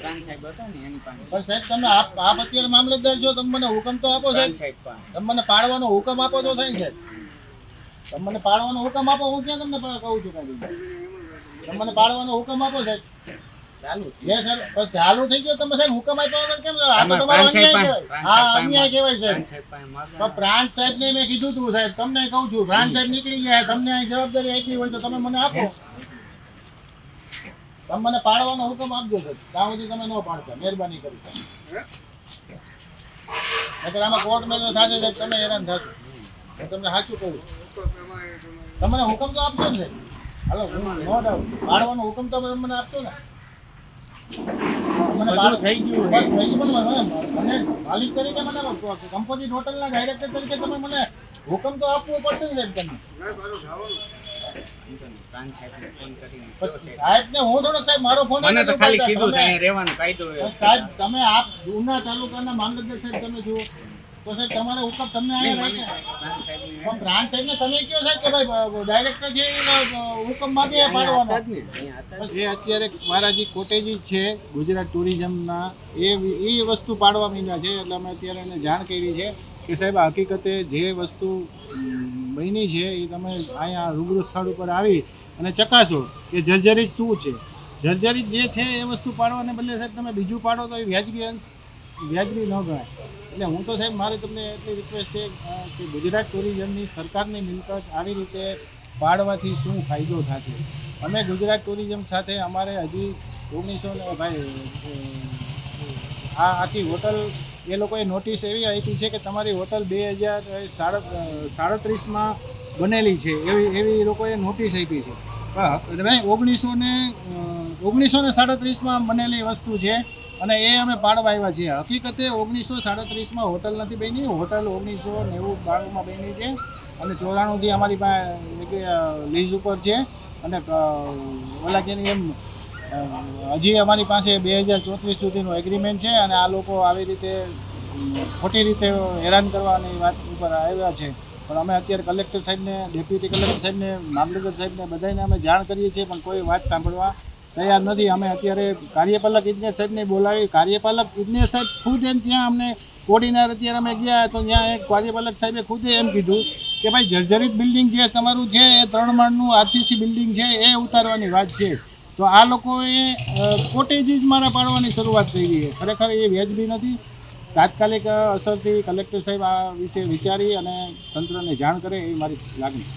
પ્રાંત સાહેબ હતા ને એની પાસે. પણ સાહેબ તમે આપ અત્યારે મામલતદાર છો, તમે મને હુકમ તો આપો પ્રાંત સાહેબ. સાહેબ પાસે. તમે મને પાડવાનો હુકમ આપો તો થાય સાહેબ. તમે મને પાડવાનો હુકમ આપો, હું ક્યાં તમને કહું છું કાંઈ બીજું. તમે મને પાડવાનો હુકમ આપો સાહેબ. ચાલુ યસ સર, બસ ચાલુ થઈ ગયો. તમે સાહેબ હુકમ આપ્યા વગર કેમ? આ તો આમાં તમારો પ્રાંત સાહેબ અન્યાય પાસે. કહેવાય. હા, અન્યાય કહેવાય પ્રાંત સાહેબ. સાહેબ પાસે માગો. તો પ્રાંત સાહેબ ને મેં કીધું તું સાહેબ, તમને કહું છું, પ્રાંત સાહેબ નીકળી ગયા, તમને અહીં જવાબદારી આપી હોય તો તમે મને આપો. તમે મને પાડવાનો હુકમ આપજો સાહેબ, ત્યાં સુધી તમે ન પાડતા, મહેરબાની કરી. નકર આમાં કોર્ટ મેરેજ થશે સાહેબ, તમે હેરાન થશો. હું તમને સાચું કહું છું. તમને હુકમ તો આપશો ને સાહેબ. હાલો, નો ડાઉટ, પાડવાનો હુકમ તો મને આપશો ને. મને બધું થઈ ગયું છે. મને માલિક તરીકે, મને કમ્પોઝિટ હોટલના ડાયરેક્ટર તરીકે તમે મને હુકમ તો આપવો પડશે ને સાહેબ. તમને પ્રાંત સાહેબને ફોન કરીને કહો સાહેબ. સાહેબ ને હું થોડોક સાહેબ મારો ફોન મને તો ખાલી કીધું છે અહીંયા રહેવાનો કાયદો સાહેબ, તમે આપ ઉના તાલુકાના મામલતદાર સાહેબ તમે જુઓ તો સાહેબ તમારે હુકમ તમને અહીંયા રહે છે. પ્રાંત સાહેબને પણ પ્રાંત સાહેબ ને તમે કહો સાહેબ કે ભાઈ ડાયરેક્ટર છે હુકમ માંગે પાડવાનો. હતા જ ને, અહીંયા હતા જ. એ અત્યારે મારા જે કોટેજીસ છે ગુજરાત ટુરિઝમના, એ વસ્તુ પાડવા માંડ્યા છે. એટલે અમે અત્યારે એને જાણ કરી છે કે સાહેબ હકીકતે જે વસ્તુ બની છે એ તમે અહીંયા રૂબરૂ સ્થળ ઉપર આવી અને ચકાસો કે જર્જરિત શું છે. જર્જરિત જે છે એ વસ્તુ પાડવાને બદલે સાહેબ તમે બીજું પાડો તો એ વ્યાજબી ન ગણાય. એટલે હું તો સાહેબ મારે તમને એટલી રિક્વેસ્ટ છે કે ગુજરાત ટુરિઝમની સરકારની મિલકત આવી રીતે પાડવાથી શું ફાયદો થશે. અમે ગુજરાત ટુરિઝમ સાથે અમારે હજી 1900 ભાઈ આ આખી હોટલ એ લોકોએ નોટિસ એવી આપી છે કે તમારી હોટલ 2037માં બનેલી છે, એવી એ લોકોએ નોટિસ આપી છે. ભાઈ 1937માં બનેલી વસ્તુ છે અને એ અમે પાડવા આવ્યા છીએ. હકીકતે 1937માં હોટલ નથી બની, હોટલ 1990-92માં બની છે અને 94થી અમારી પાસે લીઝ ઉપર છે. અને ઓલા કે એમ હજી અમારી પાસે 2034 સુધીનું એગ્રીમેન્ટ છે. અને આ લોકો આવી રીતે ખોટી રીતે હેરાન કરવાની વાત ઉપર આવ્યા છે. પણ અમે અત્યારે કલેક્ટર સાહેબને, ડેપ્યુટી કલેક્ટર સાહેબને, મામલતદાર સાહેબને બધાને અમે જાણ કરીએ છીએ પણ કોઈ વાત સાંભળવા તૈયાર નથી. અમે અત્યારે કાર્યપાલક ઇજનેર સાહેબને બોલાવી, કાર્યપાલક ઇજનેર સાહેબ ખુદ એમ ત્યાં અમને કોર્ડિનેટર અત્યારે અમે ગયા તો ત્યાં એક કાર્યપાલક સાહેબે ખુદ એમ કીધું કે ભાઈ જર્જરિત બિલ્ડિંગ જે તમારું છે એ 3 માળનું આરસીસી બિલ્ડિંગ છે એ ઉતારવાની વાત છે. તો આ લોકોએ કોટેજીસ મારા પાડવાની શરૂઆત કરી છે. ખરેખર એ વ્યાજબી નથી. તાત્કાલિક અસરથી કલેક્ટર સાહેબ આ વિશે વિચારી અને તંત્રને જાણ કરે એ મારી લાગણી.